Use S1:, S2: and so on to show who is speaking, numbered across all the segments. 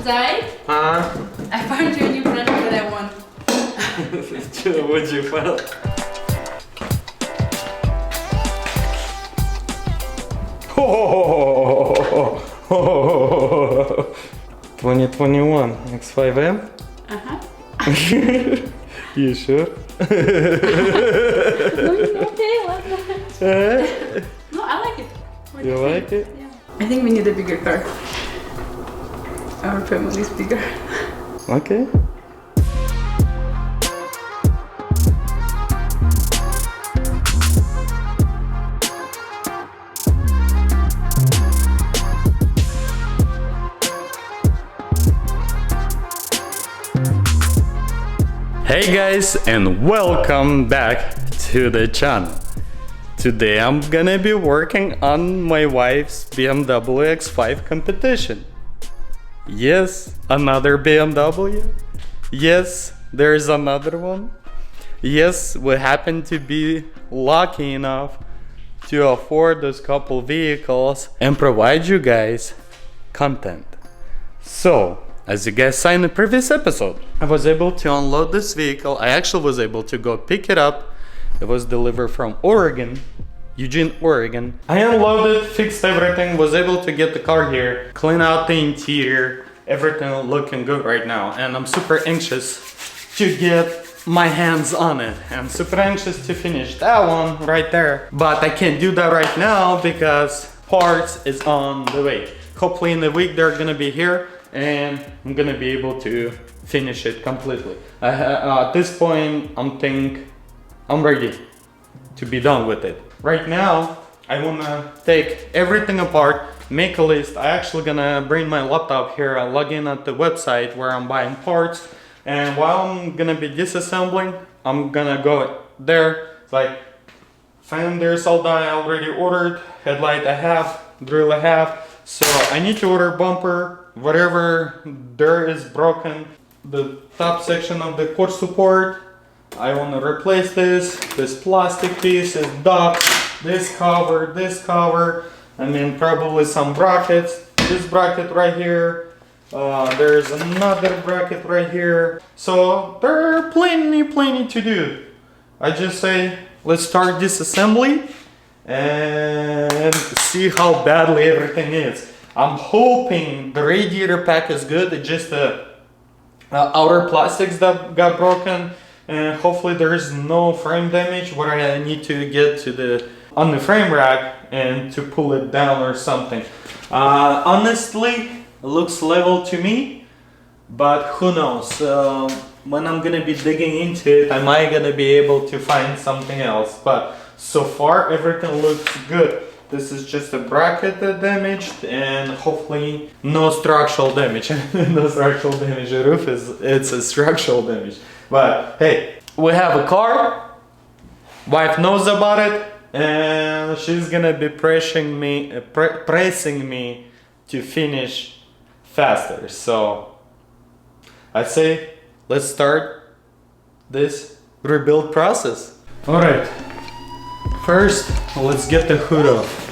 S1: Zai, I found you a new friend that I want.
S2: What'd you find? Oh, 2021 X5M? You sure?
S1: Okay, no, I like it. What do
S2: You
S1: think?
S2: like it?
S1: Yeah. I think we need a bigger car. Our family is bigger.
S2: Okay. Hey guys, and welcome back to the channel. Today I'm gonna be working on my wife's BMW X5 competition. Yes, another BMW. Yes, there's another one. Yes, we happen to be lucky enough to afford those couple vehicles and provide you guys content. So, as you guys saw in the previous episode, I was able to unload this vehicle. I actually was able to go pick it up. It was delivered from Oregon, Eugene, Oregon. I unloaded, fixed everything, was able to get the car here, clean out the interior, everything looking good right now. And I'm super anxious to get my hands on it. I'm super anxious to finish that one right there. But I can't do that right now because parts is on the way. Hopefully in a week they're gonna be here and I'm gonna be able to finish it completely. At this point, I'm ready to be done with it. Right now, I wanna take everything apart, make a list. I actually gonna bring my laptop here, log in at the website where I'm buying parts, and while I'm gonna be disassembling, I'm gonna go there. It's like, fenders all done, I already ordered, headlight I have, grill I have. So I need to order bumper, whatever there is broken. The top section of the core support, I want to replace this plastic piece is duct, this cover, and then probably some brackets. This bracket right here, there's another bracket right here. So there are plenty to do. I just say, let's start disassembly and see how badly everything is. I'm hoping the radiator pack is good. It's just the outer plastics that got broken, and hopefully there is no frame damage where I need to get to on the frame rack and to pull it down or something. Honestly, it looks level to me, but who knows? When I'm gonna be digging into it, I might gonna be able to find something else. But so far, everything looks good. This is just a bracket that damaged, and hopefully no structural damage. No structural damage. The roof it's a structural damage. But hey, we have a car. Wife knows about it, and she's gonna be pressing me to finish faster. So I say, let's start this rebuild process. All right. First, let's get the hood off.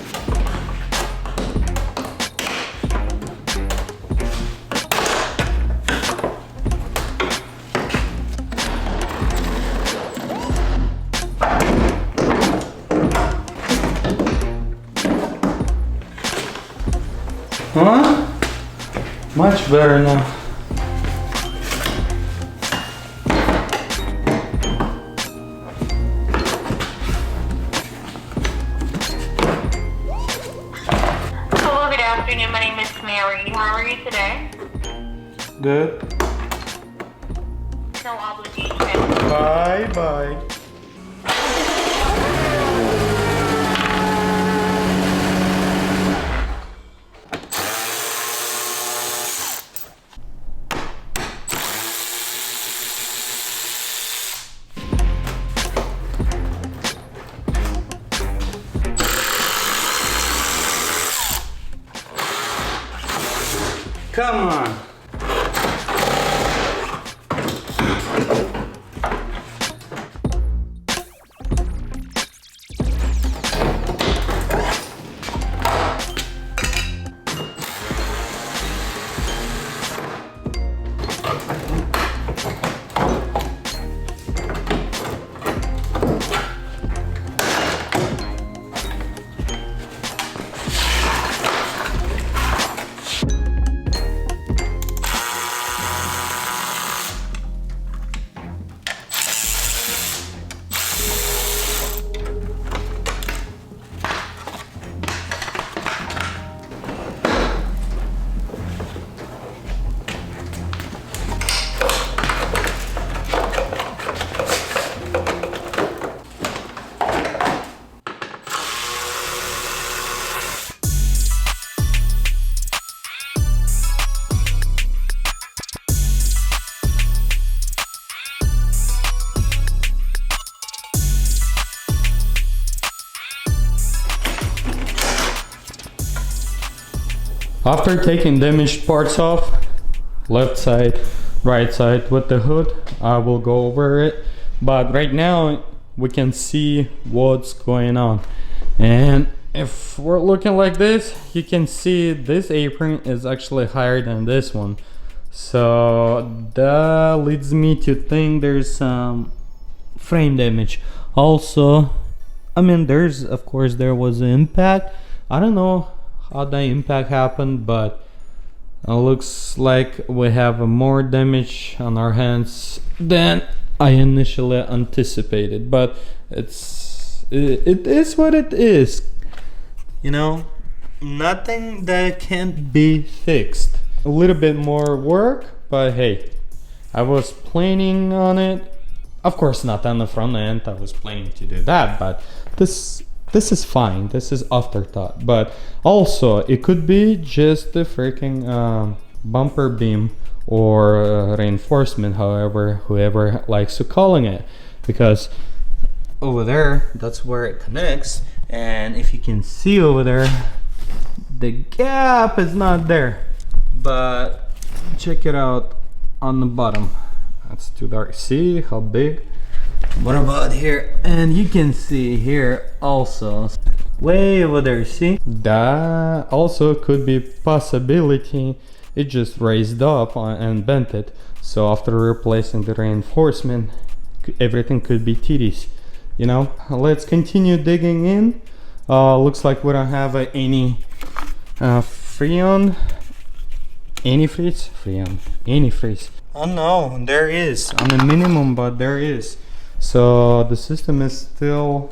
S2: Huh? Much better now.
S3: My name is Mary. How are you today?
S2: Good.
S3: No obligation.
S2: Bye. Come on. After taking damaged parts off, left side, right side with the hood, I will go over it. But right now we can see what's going on. And if we're looking like this, you can see this apron is actually higher than this one. So that leads me to think there's some frame damage. Also, I mean, of course there was an impact. I don't know how the impact happened, but it looks like we have more damage on our hands than I initially anticipated. But it is what it is. You know, nothing that can't be fixed. A little bit more work, but hey, I was planning on it. Of course not on the front end, I was planning to do that, but this is fine. This is afterthought. But also, it could be just the freaking bumper beam or reinforcement, whoever likes to calling it. Because over there, that's where it connects. And if you can see over there, the gap is not there. But check it out on the bottom. That's too dark. See how big? What about here? And you can see here also, way over there, see? That also could be possibility. It just raised up and bent it. So after replacing the reinforcement, everything could be titties. You know, let's continue digging in. Looks like we don't have any freon. Antifreeze. Oh no, there is on the minimum, but there is. So the system is still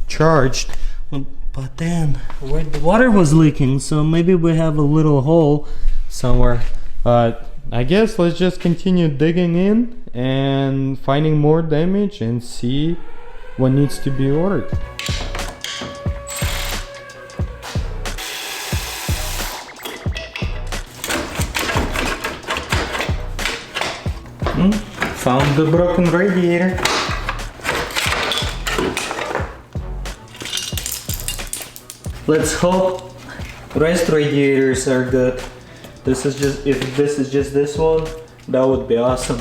S2: charged. But then where the water was leaking, so maybe we have a little hole somewhere. But I guess let's just continue digging in and finding more damage and see what needs to be ordered. Found the broken radiator. Let's hope rest radiators are good. If this is just this one, that would be awesome.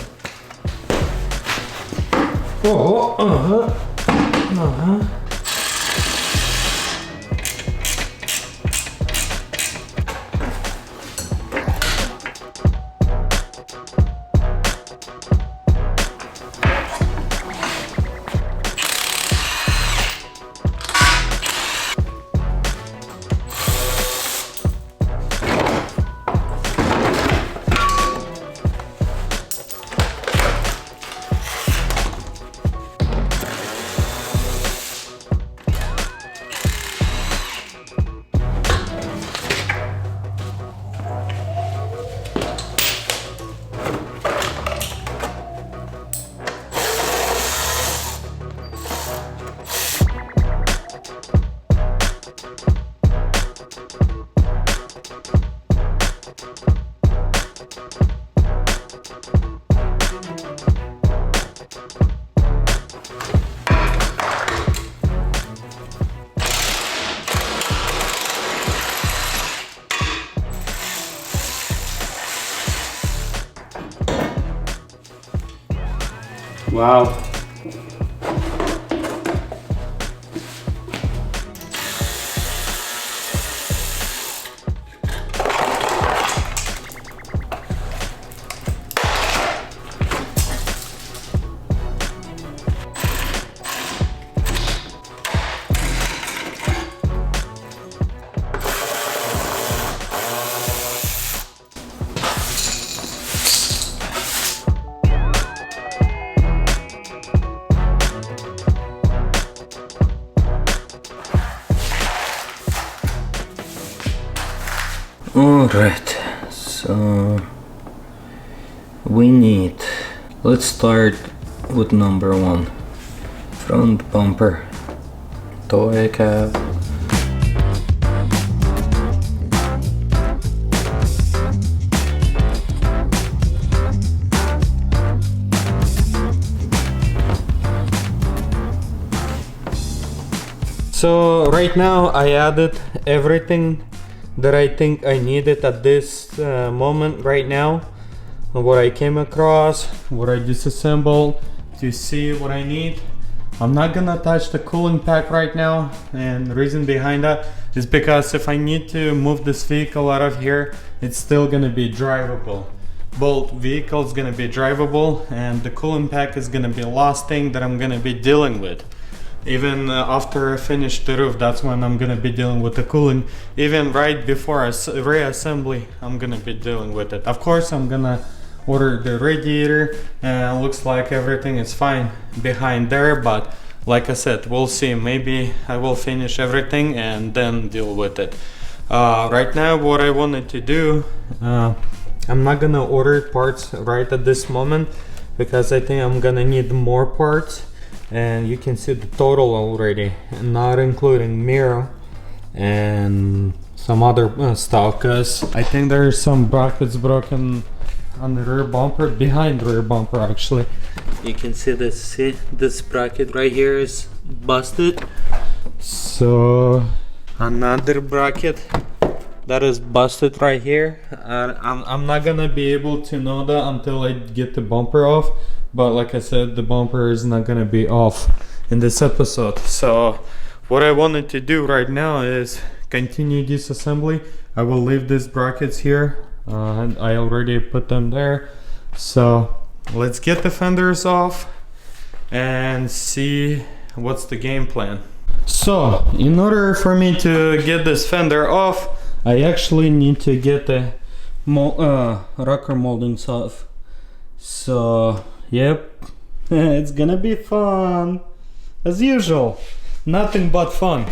S2: Wow. Alright, so let's start with number one, front bumper, toy cap. So right now I added everything that I think I needed at this moment right now. What I came across, what I disassembled to see what I need. I'm not gonna touch the cooling pack right now, and the reason behind that is because if I need to move this vehicle out of here, it's still gonna be drivable. Both vehicles gonna be drivable, and the cooling pack is gonna be the last thing that I'm gonna be dealing with. Even after I finish the roof, that's when I'm gonna be dealing with the cooling. Even right before reassembly, I'm gonna be dealing with it. Of course, I'm gonna order the radiator, and looks like everything is fine behind there, but like I said, we'll see. Maybe I will finish everything and then deal with it. Right now, what I wanted to do, I'm not gonna order parts right at this moment because I think I'm gonna need more parts. And you can see the total already, not including mirror and some other stuff, because I think there's some brackets broken on the rear bumper, behind the rear bumper actually. You can see this, this bracket right here is busted. So another bracket that is busted right here. I'm not gonna be able to know that until I get the bumper off. But like I said, the bumper is not gonna be off in this episode. So what I wanted to do right now is continue disassembly. I will leave these brackets here, and I already put them there. So let's get the fenders off and see what's the game plan. So in order for me to get this fender off, I actually need to get the rocker moldings off. So yep, it's gonna be fun as usual. Nothing but fun.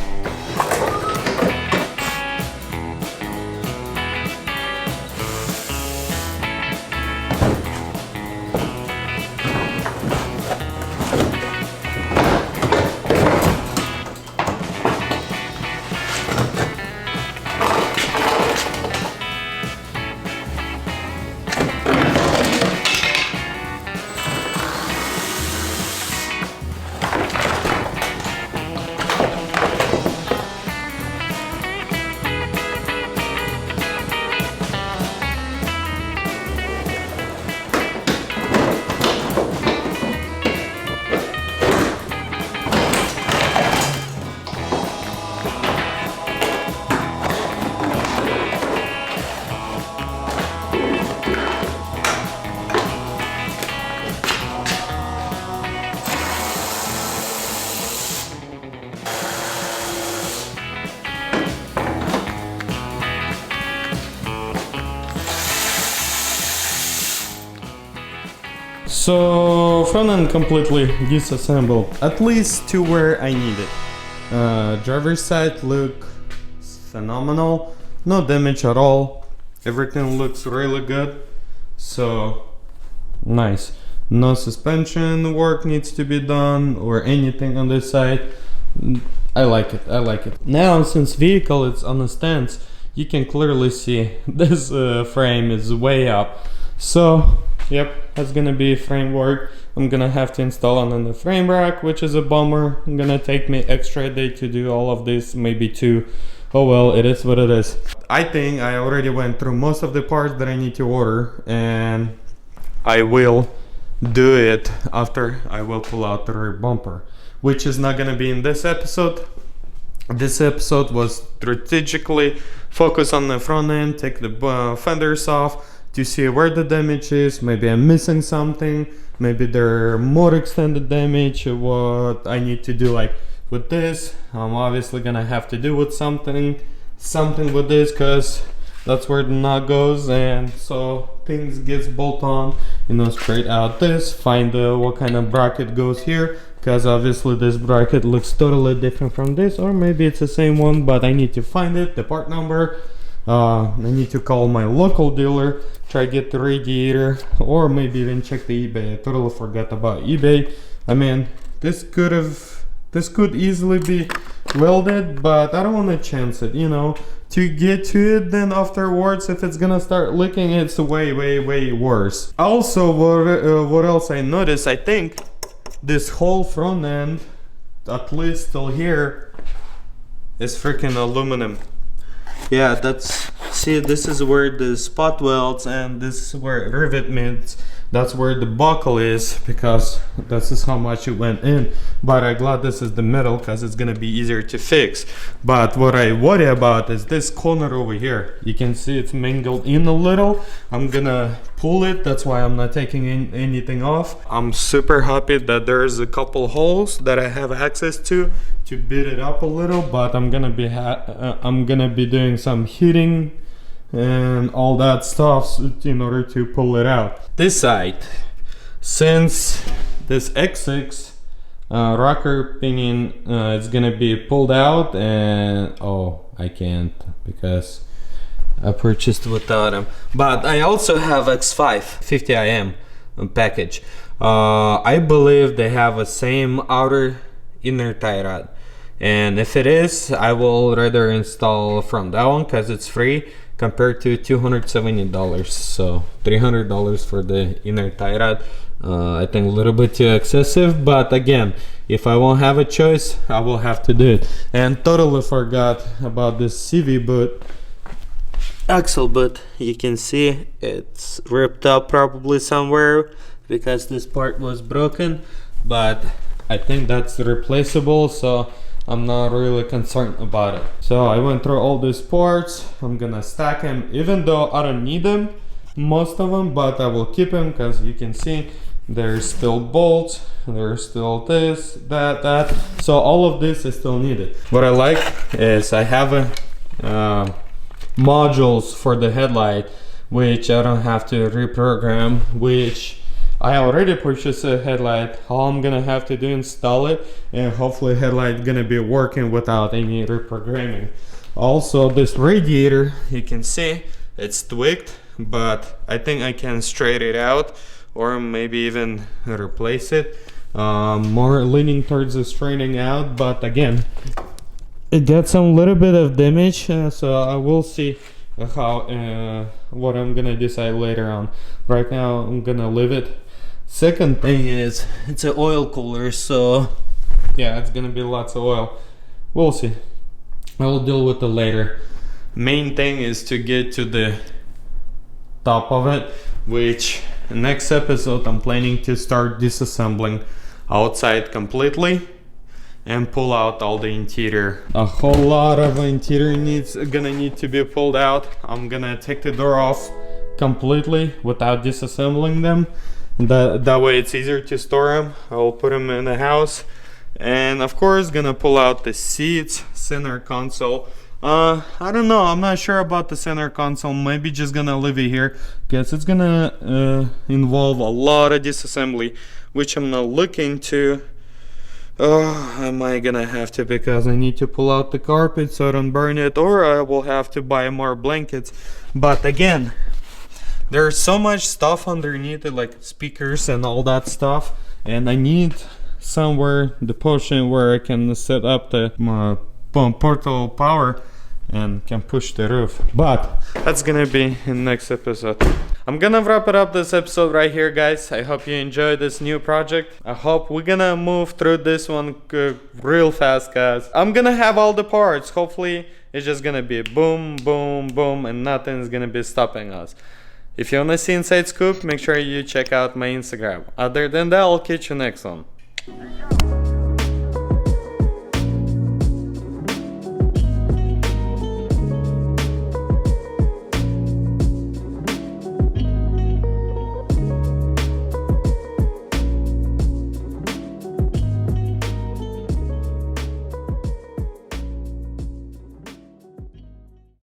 S2: So front end completely disassembled, at least to where I need it. Driver's side look phenomenal, no damage at all. Everything looks really good, so nice. No suspension work needs to be done or anything on this side. I like it, I like it. Now since vehicle is on a stance, you can clearly see this frame is way up. So yep, that's gonna be frame work. I'm gonna have to install on the frame rack, which is a bummer. It's gonna take me extra day to do all of this, maybe two. Oh well, it is what it is. I think I already went through most of the parts that I need to order, and I will do it after I will pull out the rear bumper, which is not gonna be in this episode. This episode was strategically focused on the front end, take the fenders off, to see where the damage is. Maybe I'm missing something, maybe there are more extended damage, what I need to do like with this. I'm obviously gonna have to do with something with this, because that's where the nut goes, and so things gets bolt on, you know, straight out this, find what kind of bracket goes here, because obviously this bracket looks totally different from this, or maybe it's the same one, but I need to find it, the part number. I need to call my local dealer, try get the radiator, or maybe even check the eBay. I totally forgot about eBay. I mean, this could easily be welded, but I don't want to chance it, you know, to get to it. Then afterwards, if it's gonna start leaking, it's way worse. Also, what else I noticed, I think this whole front end, at least till here, is freaking aluminum. Yeah, see, this is where the spot welds and this is where rivet meets. That's where the buckle is, because this is how much it went in. But I'm glad this is the middle, because it's gonna be easier to fix. But what I worry about is this corner over here. You can see it's mingled in a little. I'm gonna pull it, that's why I'm not taking anything off. I'm super happy that there's a couple holes that I have access to beat it up a little, but I'm gonna be doing some heating and all that stuff in order to pull it out. This side, since this X6 rocker pinion is gonna be pulled out, and I can't because I purchased without them. But I also have X5 50IM package. I believe they have a same outer inner tie rod, and if it is, I will rather install from that one because it's free, compared to $270, so $300 for the inner tie rod. I think a little bit too excessive, but again, if I won't have a choice, I will have to do it. And totally forgot about this CV boot, axle boot. You can see it's ripped up probably somewhere because this part was broken, but I think that's replaceable, so I'm not really concerned about it. So I went through all these parts. I'm gonna stack them, even though I don't need them, most of them, but I will keep them because you can see there's still bolts, there's still this, that. So all of this is still needed. What I like is I have modules for the headlight, which I don't have to reprogram, which I already purchased a headlight. All I'm gonna have to do is install it, and hopefully headlight gonna be working without any reprogramming. Also, this radiator, you can see it's tweaked, but I think I can straighten it out or maybe even replace it. More leaning towards the straightening out, but again, it got some little bit of damage, so I will see how what I'm gonna decide later on. Right now I'm gonna leave it. Second thing is, it's an oil cooler, so yeah, it's gonna be lots of oil. We'll see. I will deal with it later. Main thing is to get to the top of it, which next episode I'm planning to start disassembling outside completely and pull out all the interior. A whole lot of interior gonna need to be pulled out. I'm gonna take the door off completely without disassembling them. That way it's easier to store them. I will put them in the house, and of course gonna pull out the seats, center console. I don't know, I'm not sure about the center console. Maybe just gonna leave it here because it's gonna involve a lot of disassembly, which I'm not looking to. Am I gonna have to, because I need to pull out the carpet so I don't burn it, or I will have to buy more blankets. But again, there's so much stuff underneath it, like speakers and all that stuff, and I need somewhere the portion where I can set up the portable power and can push the roof. But that's gonna be in next episode. I'm gonna wrap it up this episode right here, guys. I hope you enjoyed this new project. I hope we're gonna move through this one real fast, guys. I'm gonna have all the parts. Hopefully it's just gonna be boom, boom, boom, and nothing's gonna be stopping us. If you wanna see inside scoop, make sure you check out my Instagram. Other than that, I'll catch you next one.